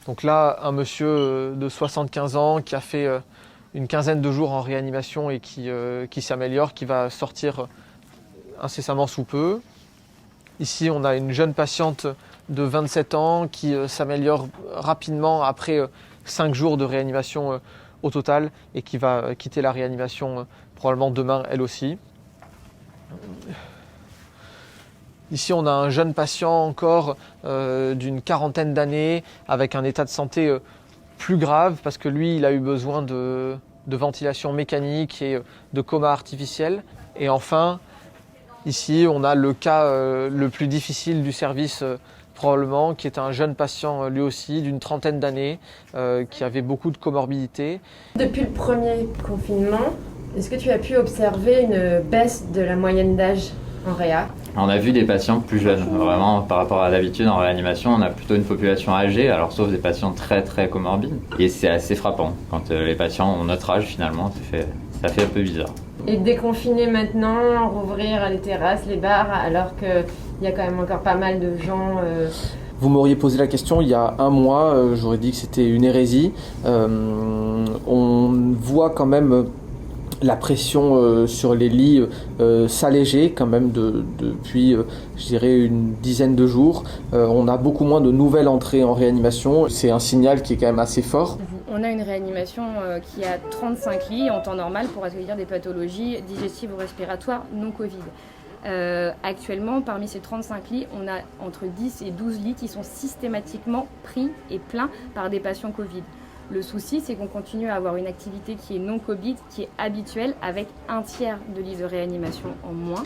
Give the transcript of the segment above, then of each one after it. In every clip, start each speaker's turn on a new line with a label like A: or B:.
A: Donc là, un monsieur de 75 ans qui a fait une quinzaine de jours en réanimation et qui s'améliore, qui va sortir incessamment sous peu. Ici, on a une jeune patiente de 27 ans qui s'améliore rapidement après 5 jours de réanimation au total et qui va quitter la réanimation probablement demain elle aussi. Ici, on a un jeune patient encore d'une quarantaine d'années avec un état de santé plus grave parce que lui, il a eu besoin de ventilation mécanique et de coma artificiel. Et enfin, ici, on a le cas le plus difficile du service probablement, qui est un jeune patient lui aussi d'une trentaine d'années qui avait beaucoup de comorbidités.
B: Depuis le premier confinement, est-ce que tu as pu observer une baisse de la moyenne d'âge en réa?
C: On a vu des patients plus jeunes, vraiment par rapport à d'habitude en réanimation, on a plutôt une population âgée, alors sauf des patients très très comorbides. Et c'est assez frappant quand les patients ont notre âge finalement, ça fait un peu bizarre.
B: Et déconfiner maintenant, rouvrir les terrasses, les bars, alors qu'il y a quand même encore pas mal de gens...
D: Vous m'auriez posé la question il y a un mois, j'aurais dit que c'était une hérésie. On voit quand même la pression sur les lits s'alléger quand même depuis, je dirais, une dizaine de jours. On a beaucoup moins de nouvelles entrées en réanimation. C'est un signal qui est quand même assez fort.
E: On a une réanimation qui a 35 lits en temps normal pour accueillir des pathologies digestives ou respiratoires non Covid. Actuellement, parmi ces 35 lits, on a entre 10 et 12 lits qui sont systématiquement pris et pleins par des patients Covid. Le souci, c'est qu'on continue à avoir une activité qui est non Covid, qui est habituelle, avec un tiers de lits de réanimation en moins.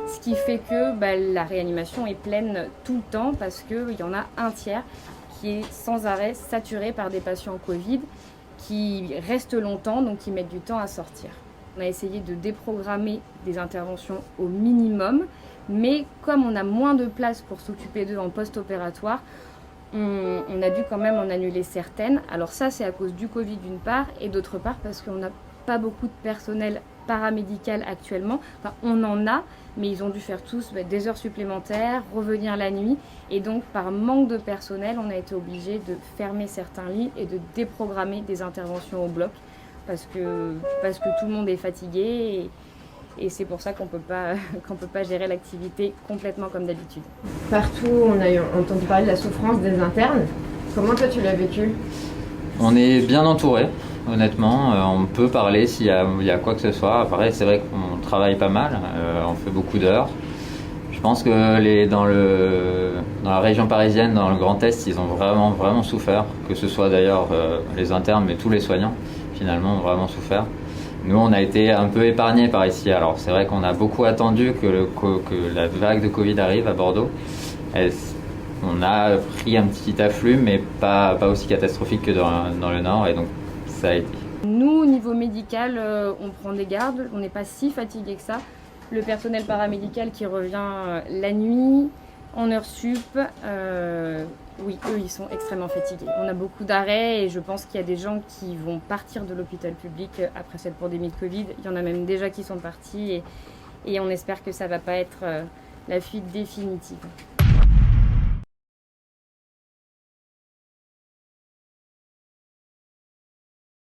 E: Ce qui fait que la réanimation est pleine tout le temps parce qu'il y en a un tiers qui est sans arrêt saturé par des patients Covid qui restent longtemps, donc qui mettent du temps à sortir. On a essayé de déprogrammer des interventions au minimum, mais comme on a moins de place pour s'occuper d'eux en post-opératoire, on a dû quand même en annuler certaines. Alors ça, c'est à cause du Covid d'une part, et d'autre part parce qu'on n'a pas beaucoup de personnel paramédical actuellement. Enfin, on en a, mais ils ont dû faire tous des heures supplémentaires, revenir la nuit. Et donc, par manque de personnel, on a été obligé de fermer certains lits et de déprogrammer des interventions au bloc parce que tout le monde est fatigué. Et c'est pour ça qu'on peut pas gérer l'activité complètement comme d'habitude.
B: Partout, on a entendu parler de la souffrance des internes. Comment toi, tu l'as vécu?
C: On est bien entouré, honnêtement. On peut parler s'il y a quoi que ce soit. Après, c'est vrai qu'on travaille pas mal, on fait beaucoup d'heures. Je pense que dans la région parisienne, dans le Grand Est, ils ont vraiment, vraiment souffert. Que ce soit d'ailleurs les internes, mais tous les soignants, finalement, ont vraiment souffert. Nous, on a été un peu épargnés par ici. Alors, c'est vrai qu'on a beaucoup attendu que la vague de Covid arrive à Bordeaux. On a pris un petit afflux, mais pas aussi catastrophique que dans le Nord, et donc ça a été.
E: Nous, au niveau médical, on prend des gardes, on n'est pas si fatigué que ça. Le personnel paramédical qui revient la nuit, en heures sup, oui, eux, ils sont extrêmement fatigués. On a beaucoup d'arrêts et je pense qu'il y a des gens qui vont partir de l'hôpital public après cette pandémie de Covid. Il y en a même déjà qui sont partis et on espère que ça ne va pas être la fuite définitive.